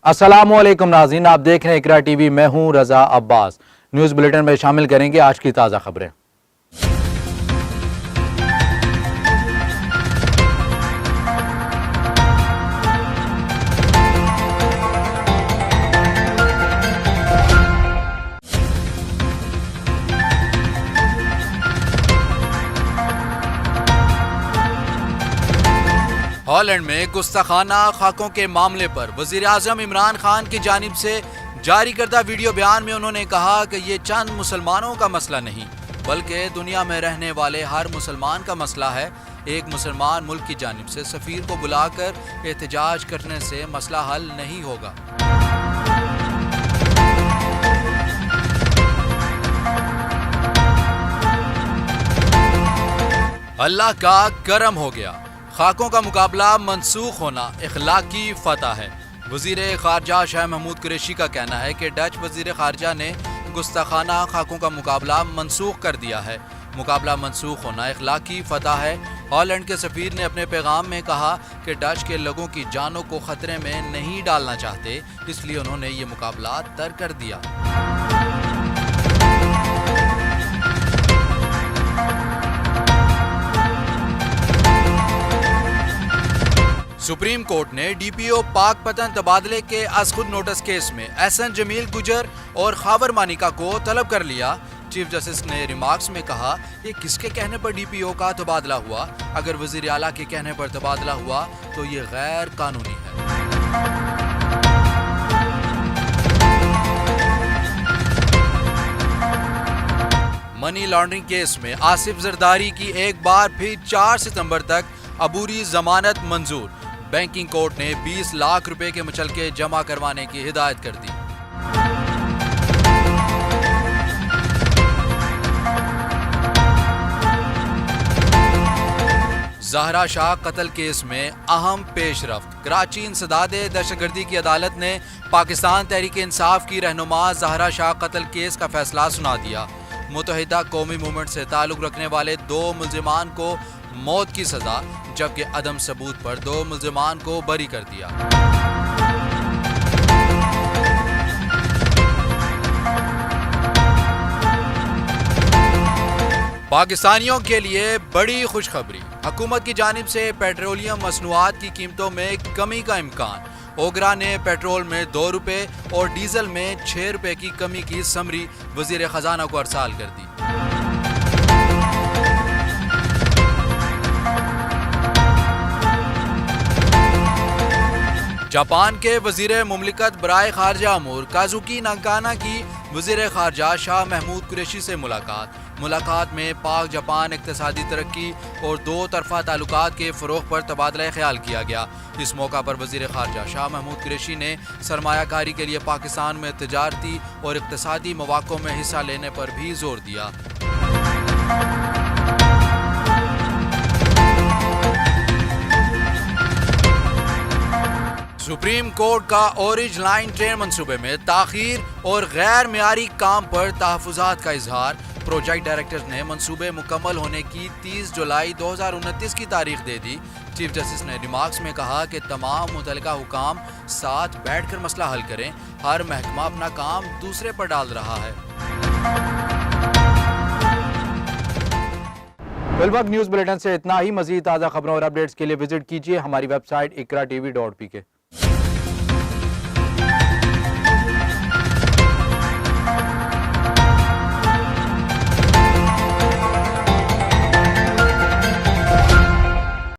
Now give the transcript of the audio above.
अस्सलामुअलैकुम नाज़रीन, आप देख रहे हैं इकरा टीवी। मैं हूं रजा अब्बास। न्यूज़ बुलेटिन में शामिल करेंगे आज की ताज़ा खबरें। हॉलैंड में गुस्ताखाना खाकों के मामले पर वज़ीर आज़म इमरान खान की जानिब से जारी करदा वीडियो बयान में उन्होंने कहा कि ये चंद मुसलमानों का मसला नहीं बल्कि दुनिया में रहने वाले हर मुसलमान का मसला है। एक मुसलमान मुल्क की जानिब से सफ़ीर को बुलाकर एहतजाज करने से मसला हल नहीं होगा। अल्लाह का करम हो गया, खाकों का मुकाबला मंसूख होना इखलाकी फतह है। वज़ीर ख़ारजा शाह महमूद कुरैशी का कहना है कि डच वज़ीर ख़ारजा ने गुस्ताखाना खाकों का मुकाबला मंसूख कर दिया है। मुकाबला मंसूख होना इखलाकी फतह है। हॉलैंड के सफ़ीर ने अपने पैगाम में कहा कि डच के लोगों की जानों को ख़तरे में नहीं डालना चाहते, इसलिए उन्होंने ये मुकाबला तर्क कर दिया। सुप्रीम कोर्ट ने डीपीओ पाक पतन तबादले के अज खुद नोटिस केस में एहसन जमील गुजर और खावर मानिका को तलब कर लिया। चीफ जस्टिस ने रिमार्क्स में कहा कि किसके कहने पर डीपीओ का तबादला हुआ। अगर वजीर आला के कहने पर तबादला हुआ तो ये गैर कानूनी है। मनी लॉन्ड्रिंग केस में आसिफ जरदारी की एक बार फिर 4 सितंबर तक अबूरी जमानत मंजूर। बैंकिंग कोर्ट ने 20 लाख रुपए के मुचलके जमा करवाने की हिदायत कर दी। ज़हरा शाह कत्ल केस में अहम पेशरफ्त। कराची इंसदाद दहशतगर्दी की अदालत ने पाकिस्तान तहरीक इंसाफ की रहनुमा ज़हरा शाह कत्ल केस का फैसला सुना दिया। मुत्तहिदा कौमी मूवमेंट से ताल्लुक रखने वाले 2 मुल्जिमान को मौत की सजा, जबकि अदम सबूत पर 2 मुल्जिमान को बरी कर दिया। पाकिस्तानियों के लिए बड़ी खुशखबरी। हुकूमत की जानिब से पेट्रोलियम मसनूआत की कीमतों में कमी का इम्कान। ओगरा ने पेट्रोल में 2 रुपए और डीजल में 6 रुपए की कमी की समरी वजीर खजाना को अरसाल कर दी। जापान के वजीर मुमलिकत बराए खारजा अमूर काजुकी नाकाना की वजीर खारजा शाह महमूद कुरैशी से मुलाकात में पाक जापान इक्तिसादी तरक्की और 2 तरफा ताल्लुकात के फ़रोग़ पर तबादला ख्याल किया गया। इस मौका पर वजीर खारजा शाह महमूद कुरैशी ने सरमायाकारी के लिए पाकिस्तान में तजारती और इक्तिसादी मौक़ों में हिस्सा लेने पर भी जोर दिया। सुप्रीम कोर्ट का ऑरेंज लाइन ट्रेन मंसूबे में ताख़ीर और गैर मियारी काम पर तहफ़्फ़ुज़ात का इजहार। प्रोजेक्ट डायरेक्टर ने मंसूबे मुकम्मल होने की 30 जुलाई 2029 की तारीख दे दी। चीफ जस्टिस ने रिमार्क्स में कहा कि तमाम मुतल्लिका हुकाम साथ बैठकर मसला हल करें। हर महकमा अपना काम दूसरे पर डाल रहा है। फिलवक्त न्यूज़ बुलेटिन से इतना ही। मज़ीद ताज़ा खबरों और अपडेट्स के लिए विजिट कीजिए हमारी वेबसाइट ikra.tv.pk।